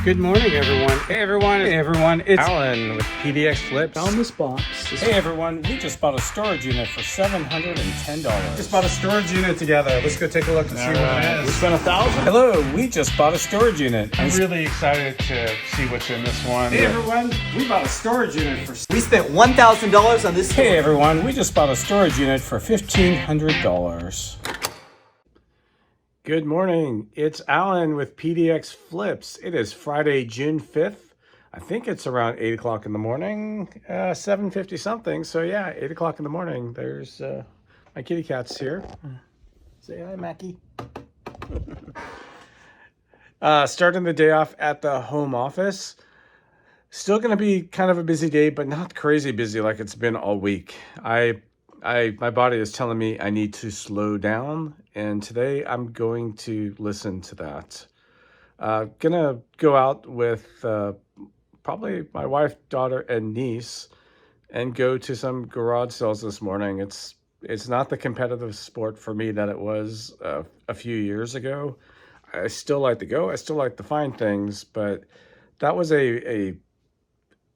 Good morning, everyone. Hey, everyone. It's Alan with PDX Flips. Found this box. Hey, everyone. We just bought a storage unit for $710. Just bought a storage unit together. Let's go take a look and see what it We is. spent $1,000. Hello. We just bought a storage unit. I'm really excited to see what's in this one. Hey, everyone. We bought a storage unit for. We spent $1,000 on this. Hey, everyone. We just bought a storage unit for $1,500. Good morning. It's Alan with PDX Flips. It is Friday, June 5th. I think it's around 8 o'clock in the morning, 7:50 something. So yeah, 8 o'clock in the morning. There's my kitty cat's here. Say hi, Mackie. Starting the day off at the home office. Still going to be kind of a busy day, but not crazy busy like it's been all week. My body is telling me I need to slow down, and today I'm going to listen to that. Gonna go out with probably my wife, daughter, and niece, and go to some garage sales this morning. It's not the competitive sport for me that it was a few years ago. I still like to go. I still like to find things, but that was a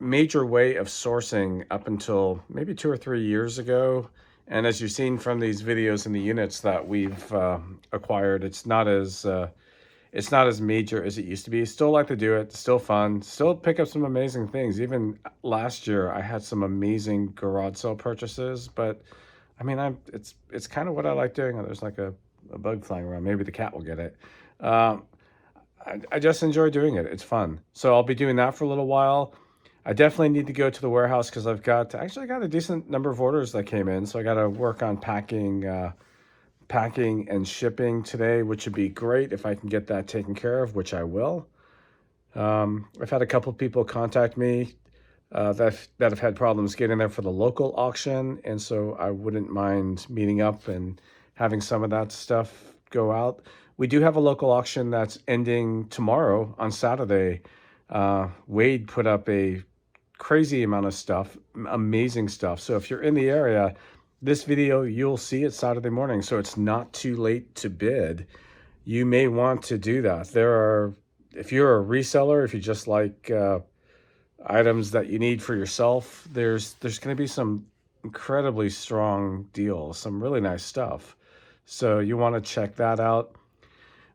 major way of sourcing up until maybe 2 or 3 years ago. And as you've seen from these videos and the units that we've acquired, it's not as major as it used to be. Still like to do it. Still fun. Still pick up some amazing things. Even last year, I had some amazing garage sale purchases. But I mean, it's kind of what I like doing. There's like a bug flying around. Maybe the cat will get it. I just enjoy doing it. It's fun. So I'll be doing that for a little while. I definitely need to go to the warehouse because I've got a decent number of orders that came in. So I got to work on packing and shipping today, which would be great if I can get that taken care of, which I will. I've had a couple of people contact me that have had problems getting there for the local auction. And so I wouldn't mind meeting up and having some of that stuff go out. We do have a local auction that's ending tomorrow on Saturday. Wade put up a crazy amount of stuff, amazing stuff. So if you're in the area, this video, you'll see it Saturday morning. So it's not too late to bid. You may want to do that. If you're a reseller, if you just like items that you need for yourself, there's going to be some incredibly strong deals, some really nice stuff. So you want to check that out.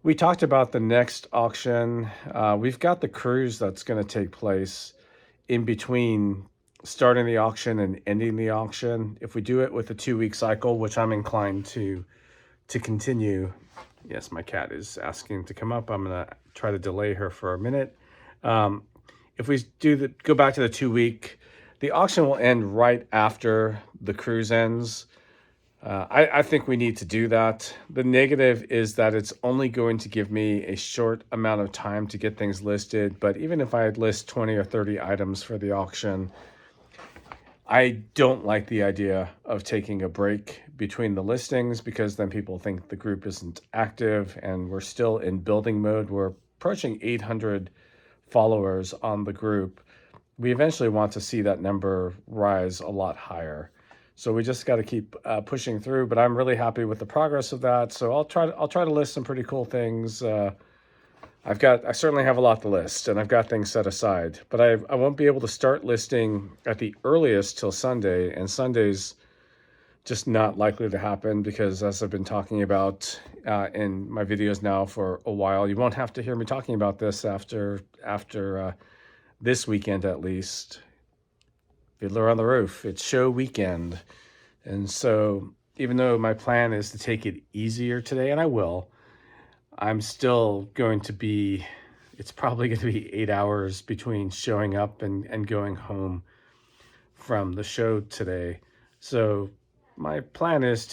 We talked about the next auction. We've got the cruise that's going to take place in between starting the auction and ending the auction. If we do it with a 2-week cycle, which I'm inclined to continue. Yes, my cat is asking to come up. I'm going to try to delay her for a minute. If we go back to the 2-week, the auction will end right after the cruise ends. I think we need to do that. The negative is that it's only going to give me a short amount of time to get things listed. But even if I list 20 or 30 items for the auction, I don't like the idea of taking a break between the listings because then people think the group isn't active and we're still in building mode. We're approaching 800 followers on the group. We eventually want to see that number rise a lot higher. So we just got to keep pushing through, but I'm really happy with the progress of that. So I'll try to list some pretty cool things. I certainly have a lot to list, and I've got things set aside. But I won't be able to start listing at the earliest till Sunday, and Sunday's just not likely to happen because, as I've been talking about in my videos now for a while, you won't have to hear me talking about this after this weekend at least. Fiddler on the Roof, it's show weekend. And so even though my plan is to take it easier today, and I will, I'm still going to be, it's probably going to be 8 hours between showing up and going home from the show today. So my plan is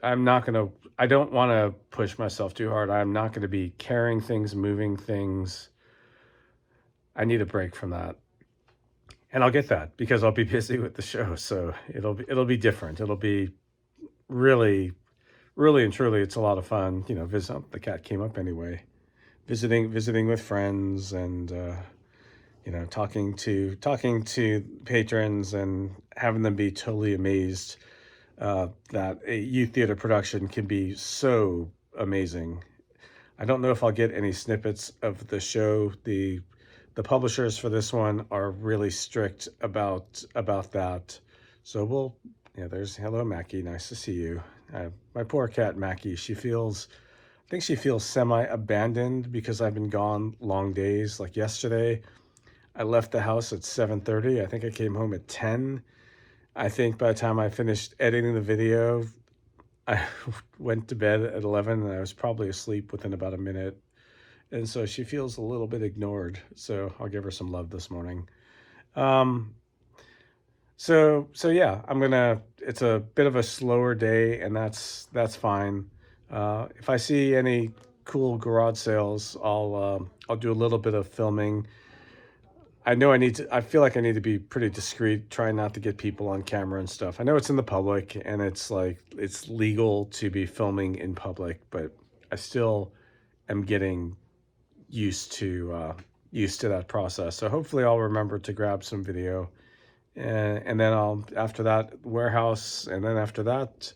I don't want to push myself too hard. I'm not going to be carrying things, moving things. I need a break from that. And I'll get that because I'll be busy with the show. So it'll be different. It'll be really, really and truly, it's a lot of fun. The cat came up anyway, visiting with friends and, talking to patrons and having them be totally amazed that a youth theater production can be so amazing. I don't know if I'll get any snippets of the show. The the publishers for this one are really strict about that. So we'll, yeah, there's, hello Mackie, nice to see you. My poor cat Mackie, I think she feels semi-abandoned because I've been gone long days. Like yesterday, I left the house at 7:30. I think I came home at 10. I think by the time I finished editing the video, I went to bed at 11 and I was probably asleep within about a minute. And so she feels a little bit ignored. So I'll give her some love this morning. So yeah, it's a bit of a slower day, and that's fine. If I see any cool garage sales, I'll do a little bit of filming. I feel like I need to be pretty discreet, try not to get people on camera and stuff. I know it's in the public and it's legal to be filming in public, but I still am getting used to that process. So hopefully I'll remember to grab some video, and then after that warehouse, and then after that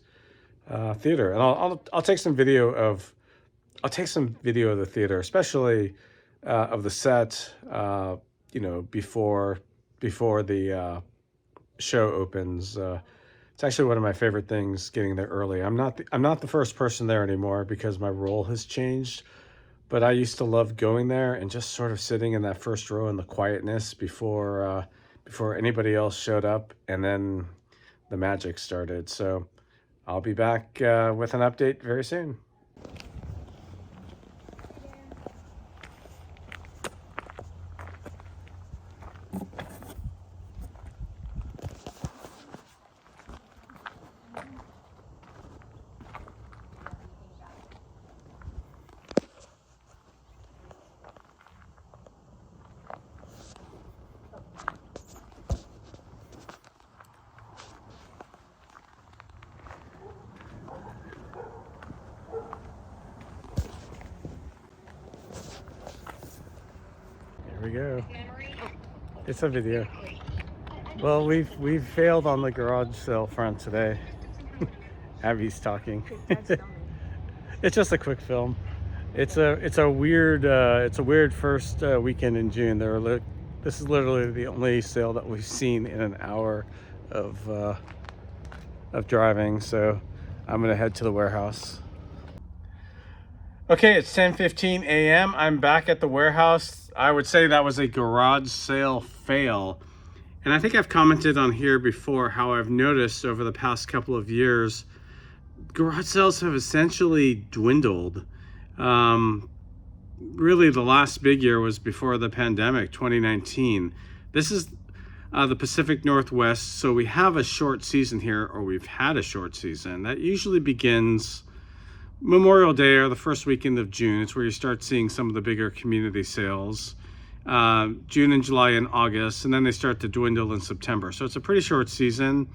theater, and I'll take some video of the theater, especially of the set, before the show opens. It's actually one of my favorite things, getting there early. I'm not the first person there anymore because my role has changed, but I used to love going there and just sort of sitting in that first row in the quietness before anybody else showed up, and then the magic started. So I'll be back with an update very soon. Here we go. It's a video. Well, we've failed on the garage sale front today. Abby's talking. It's just a quick film. It's a weird first weekend in June. This is literally the only sale that we've seen in an hour of driving. So I'm gonna head to the warehouse. Okay, it's 10:15 a.m. I'm back at the warehouse. I would say that was a garage sale fail. And I think I've commented on here before how I've noticed over the past couple of years, garage sales have essentially dwindled. Really, the last big year was before the pandemic, 2019. This is the Pacific Northwest, so we have a short season here, or we've had a short season. That usually begins Memorial Day or the first weekend of June. It's where you start seeing some of the bigger community sales. June and July and August, and then they start to dwindle in September. So it's a pretty short season.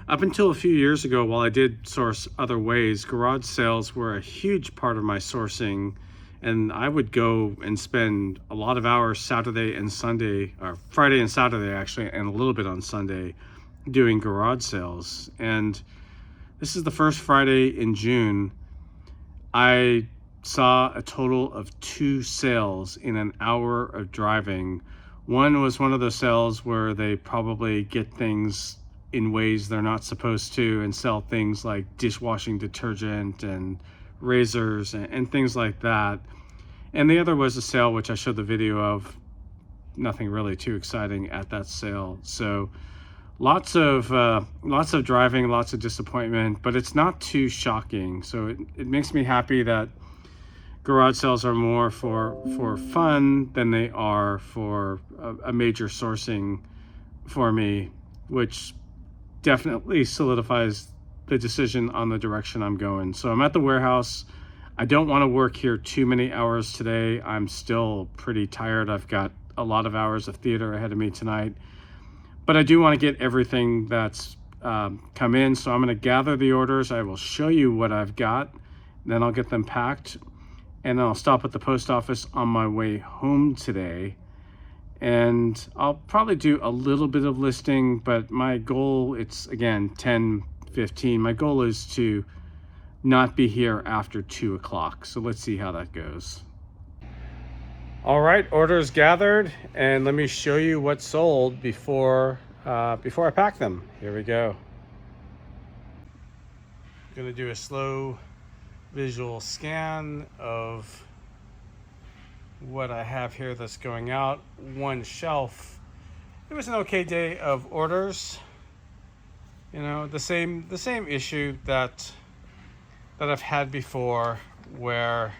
Up until a few years ago, while I did source other ways, garage sales were a huge part of my sourcing, and I would go and spend a lot of hours Saturday and Sunday, or Friday and Saturday actually, and a little bit on Sunday, doing garage sales. And this is the first Friday in June. I saw a total of 2 sales in an hour of driving. One was one of those sales where they probably get things in ways they're not supposed to and sell things like dishwashing detergent and razors and things like that. And the other was a sale which I showed the video of. Nothing really too exciting at that sale. So lots of driving, lots of disappointment, but it's not too shocking. So it makes me happy that garage sales are more for fun than they are for a major sourcing for me, which definitely solidifies the decision on the direction I'm going. So I'm at the warehouse. I don't want to work here too many hours today. I'm still pretty tired. I've got a lot of hours of theater ahead of me tonight, but I do want to get everything that's come in. So I'm going to gather the orders. I will show you what I've got, then I'll get them packed, and then I'll stop at the post office on my way home today. And I'll probably do a little bit of listing, but my goal, it's again 10:15. My goal is to not be here after 2 o'clock. So let's see how that goes. All right, orders gathered, and let me show you what sold before I pack them. Here we go. Gonna do a slow visual scan of what I have here that's going out. One shelf. It was an okay day of orders. You know, the same issue that I've had before, where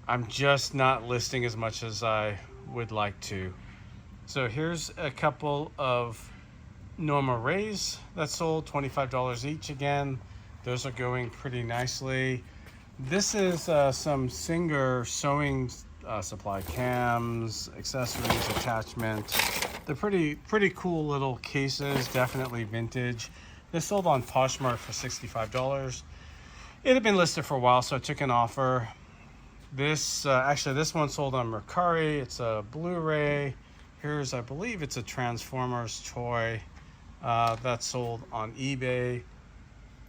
I'm just not listing as much as I would like to. So here's a couple of Norma Rays that sold, $25 each again. Those are going pretty nicely. This is some Singer sewing supply, cams, accessories, attachment. They're pretty cool little cases, definitely vintage. This sold on Poshmark for $65. It had been listed for a while, so I took an offer. This actually, this one sold on Mercari. It's a Blu-ray. Here's, I believe it's a Transformers toy that sold on eBay.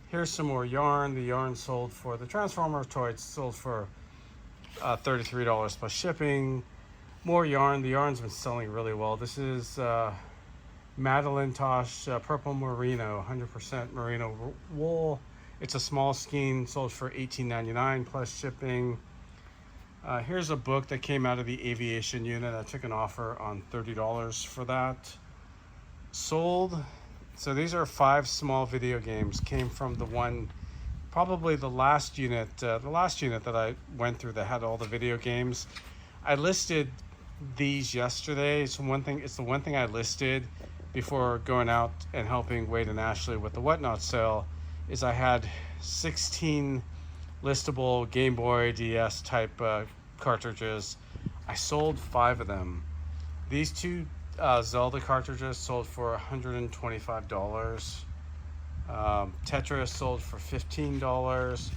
Here's some more yarn. The yarn sold for the Transformers toy. It sold for $33 plus shipping. More yarn. The yarn's been selling really well. This is Madeline Tosh Purple Merino, 100% merino wool. It's a small skein, sold for $18.99 plus shipping. Here's a book that came out of the aviation unit. I took an offer on $30 for that. Sold. So these are 5 small video games. Came from the one, probably the last unit that I went through that had all the video games. I listed these yesterday. It's the one thing I listed before going out and helping Wade and Ashley with the Whatnot sale. Is I had 16 listable Game Boy DS type cartridges. I sold 5 of them. These 2 Zelda cartridges sold for $125. Tetris sold for $15.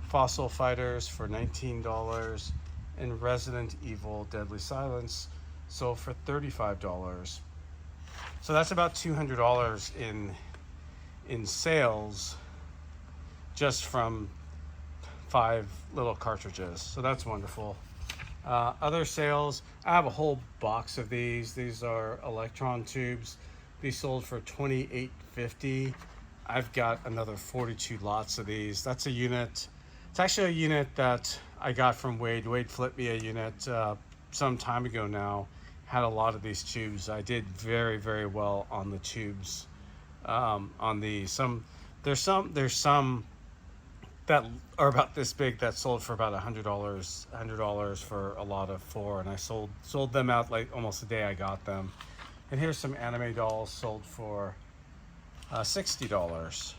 Fossil Fighters for $19. And Resident Evil Deadly Silence sold for $35. So that's about $200 in sales just from 5 little cartridges. So that's wonderful. Other sales, I have a whole box of these. These are electron tubes. These sold for $28.50. I've got another 42 lots of these. That's a unit. It's actually a unit that I got from Wade. Wade flipped me a unit some time ago now. Had a lot of these tubes. I did very, very well on the tubes. On these, there's some that are about this big that sold for about $100 for a lot of 4, and I sold them out like almost the day I got them. And here's some anime dolls sold for $60.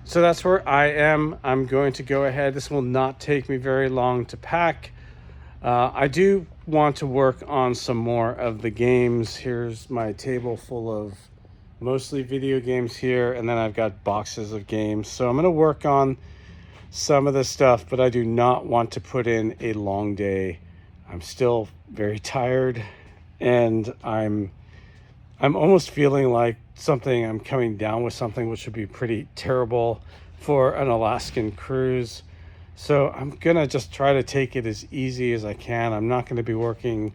So that's where I am. I'm going to go ahead. This will not take me very long to pack. I do want to work on some more of the games. Here's my table full of mostly video games here, and then I've got boxes of games. So I'm going to work on some of this stuff, but I do not want to put in a long day. I'm still very tired, and I'm almost feeling like I'm coming down with something, which would be pretty terrible for an Alaskan cruise. So I'm gonna just try to take it as easy as I can. I'm not going to be working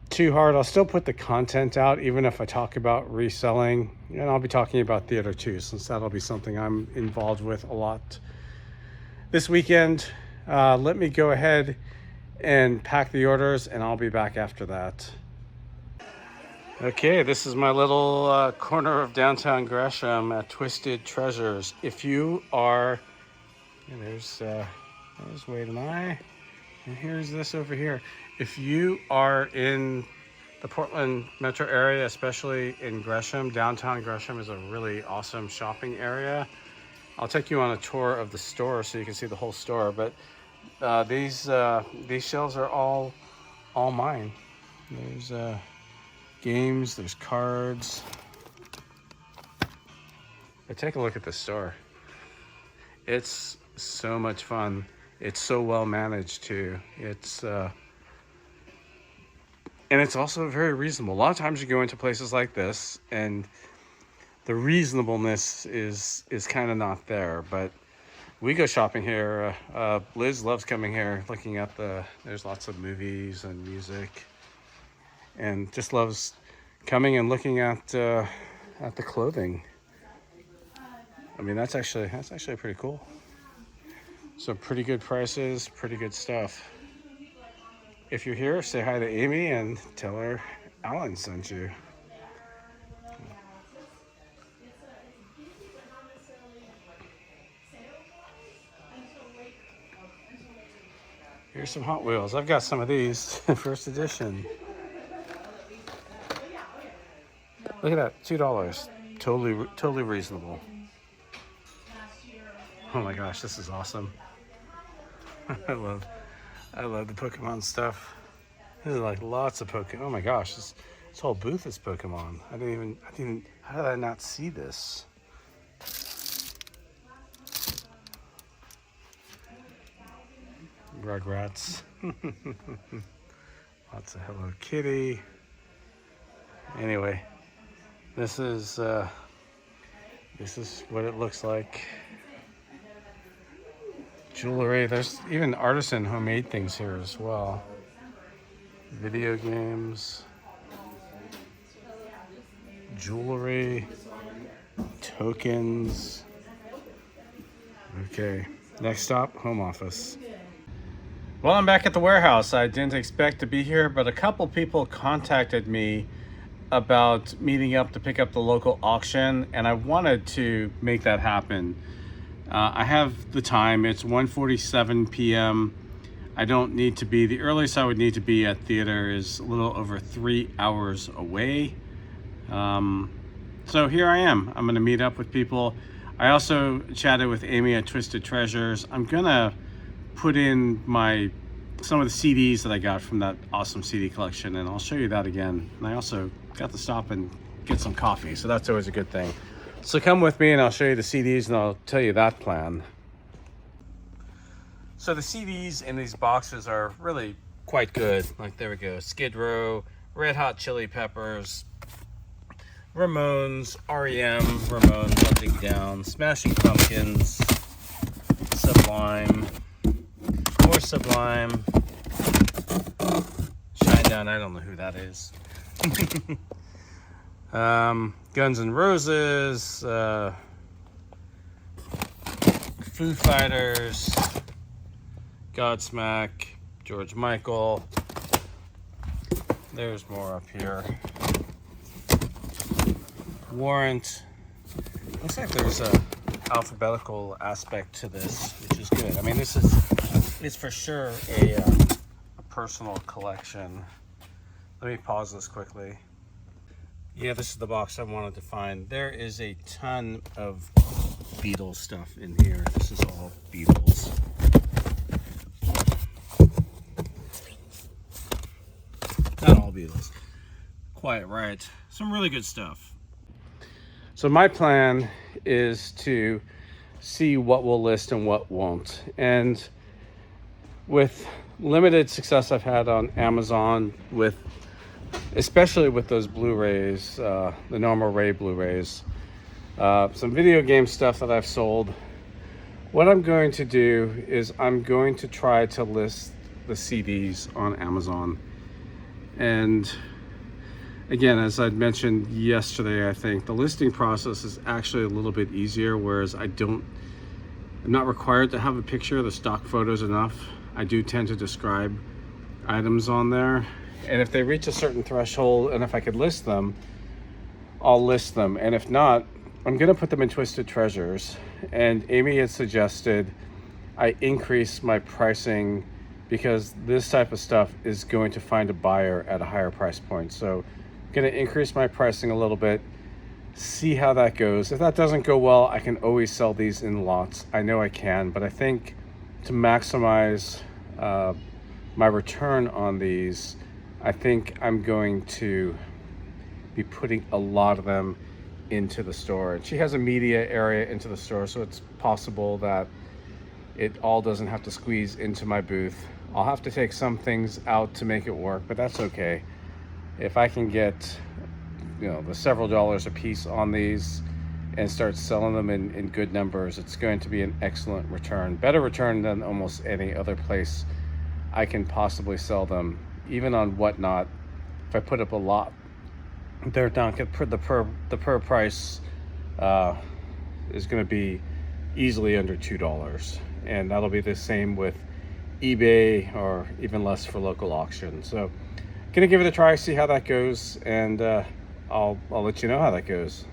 too hard. I'll still put the content out, even if I talk about reselling, and I'll be talking about theater too, since that'll be something I'm involved with a lot this weekend. Let me go ahead and pack the orders, and I'll be back after that. Okay, this is my little corner of downtown Gresham at Twisted Treasures. If you are, and there's Wade and I, and here's this over here. If you are in the Portland metro area, especially in Gresham, downtown Gresham is a really awesome shopping area. I'll take you on a tour of the store so you can see the whole store. But these shelves are all mine. There's games, there's cards. But take a look at the store. It's so much fun. It's so well managed too. And it's also very reasonable. A lot of times you go into places like this and the reasonableness is kind of not there, but We go shopping here. Liz loves coming here, looking at there's lots of movies and music, and just loves coming and looking at the clothing. I mean, that's actually pretty cool. Some pretty good prices, pretty good stuff. If you're here, say hi to Amy and tell her Alan sent you. Here's some Hot Wheels. I've got some of these, first edition. Look at that, $2. Totally reasonable. Oh my gosh, this is awesome. I love the Pokemon stuff. There's like lots of Pokemon. Oh my gosh, this whole booth is Pokemon. I didn't, how did I not see this? Rugrats. Lots of Hello Kitty. Anyway, this is what it looks like. Jewelry. There's even artisan homemade things here as well. Video games, jewelry, tokens. Okay, next stop, home office. Well, I'm back at the warehouse. I didn't expect to be here, but a couple people contacted me about meeting up to pick up the local auction, and I wanted to make that happen. I have the time. It's 1:47 p.m. I don't need to be, the earliest I would need to be at theater is a little over 3 hours away. So here I am. I'm gonna meet up with people. I also chatted with Amy at Twisted Treasures. I'm gonna put in some of the CDs that I got from that awesome CD collection, and I'll show you that again. And I also got to stop and get some coffee, so that's always a good thing. So come with me and I'll show you the CDs and I'll tell you that plan. So the CDs in these boxes are really quite good. Like, there we go, Skid Row, Red Hot Chili Peppers, Ramones, REM, Ramones, I'll Dig Down, Smashing Pumpkins, Sublime, more Sublime, Shinedown, I don't know who that is. Guns N' Roses, Foo Fighters, Godsmack, George Michael. There's more up here. Warrant. Looks like there's a alphabetical aspect to this, which is good. I mean, it's for sure a personal collection. Let me pause this quickly. Yeah, this is the box I wanted to find. There is a ton of Beatles stuff in here. This is all Beatles. Not all Beatles. Quiet Riot. Some really good stuff. So my plan is to see what will list and what won't. And with limited success I've had on Amazon, especially with those Blu-rays, the normal Ray Blu-rays, some video game stuff that I've sold, what I'm going to do is I'm going to try to list the CDs on Amazon. And again, as I'd mentioned yesterday, I think the listing process is actually a little bit easier, whereas I'm not required to have a picture. The stock photo's enough. I do tend to describe items on there, and if they reach a certain threshold and if I could list them, I'll list them, and if not, I'm gonna put them in Twisted Treasures. And Amy had suggested I increase my pricing because this type of stuff is going to find a buyer at a higher price point. So I'm gonna increase my pricing a little bit, see how that goes. If that doesn't go well, I can always sell these in lots. I know I can, but I think to maximize my return on these, I think I'm going to be putting a lot of them into the store. And she has a media area into the store, so it's possible that it all doesn't have to squeeze into my booth. I'll have to take some things out to make it work, but that's okay. If I can get, the several dollars a piece on these and start selling them in good numbers, it's going to be an excellent return. Better return than almost any other place I can possibly sell them. Even on Whatnot, if I put up a lot, they're not going to, the per price is going to be easily under $2. And that'll be the same with eBay, or even less for local auction. So gonna give it a try, see how that goes, and I'll let you know how that goes.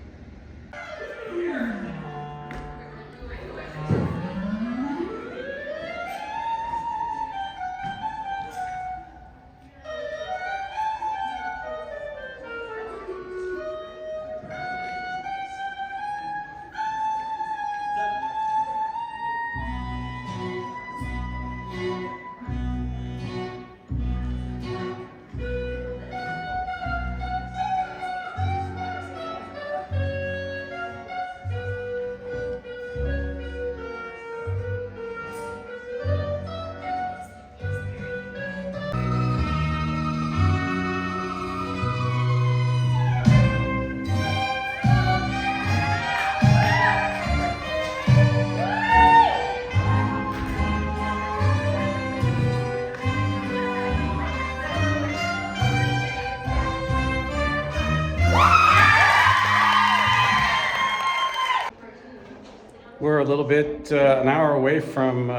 We're a little bit, an hour away from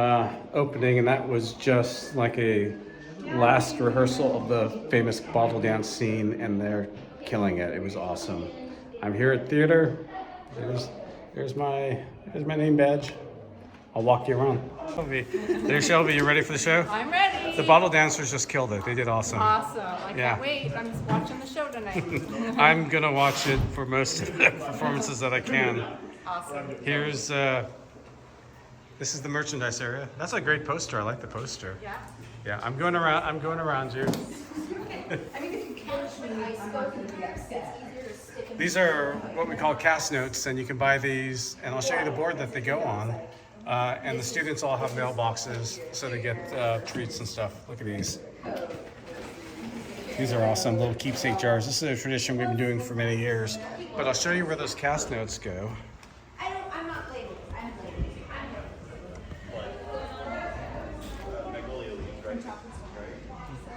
opening, and that was just like a last rehearsal of the famous bottle dance scene, and they're killing it. It was awesome. I'm here at theater. There's my name badge. I'll walk you around. There's Shelby. You ready for the show? I'm ready. The bottle dancers just killed it. They did awesome. Awesome. I can't wait. I'm just watching the show tonight. I'm gonna watch it for most of the performances that I can. Awesome. Here's this is the merchandise area. That's a great poster. I like the poster. Yeah. Yeah, I'm going around you. I mean, if you catch me, I'm not going to be upset. These are what we call cast notes, and you can buy these, and I'll show you the board that they go on. And the students all have mailboxes, so they get treats and stuff. Look at these. These are awesome, little keepsake jars. This is a tradition we've been doing for many years. But I'll show you where those cast notes go. I'm not labeled. I'm labeled.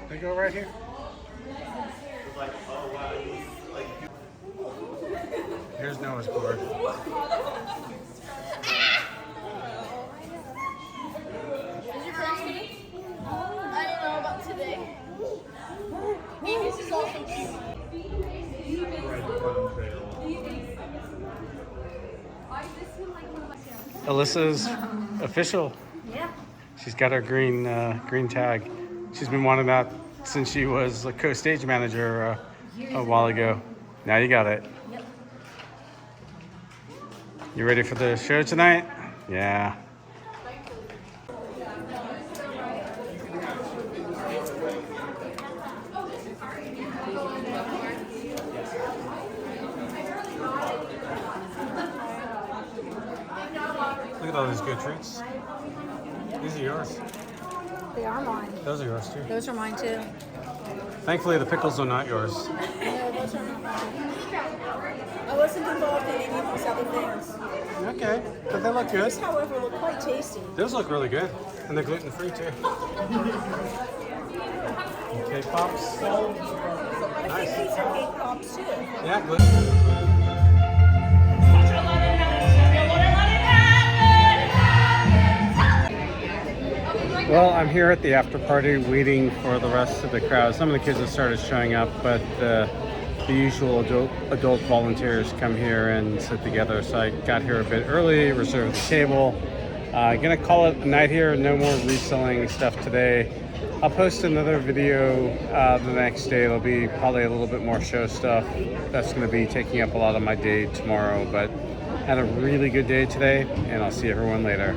They go right here. Here's Noah's board. I don't know about today. This is also cute. Alyssa's official. Yeah. She's got her green tag. She's been wanting that since she was a co-stage manager a while ago. Now you got it. Yep. You ready for the show tonight? Yeah. Look at all these good treats. These are yours. They are mine. Those are yours too. Those are mine too. Thankfully, the pickles are not yours. No, those are not mine. I wasn't involved in any of these other things. Okay, but they look good. These, however, look quite tasty. Those look really good, and they're gluten-free too. Okay, pops. I think these are cake pops too. Yeah, gluten-free. Well, I'm here at the after party waiting for the rest of the crowd. Some of the kids have started showing up, but the usual adult volunteers come here and sit together. So I got here a bit early, reserved the table. Gonna call it a night here. No more reselling stuff today. I'll post another video the next day. It'll be probably a little bit more show stuff. That's gonna be taking up a lot of my day tomorrow, but had a really good day today, and I'll see everyone later.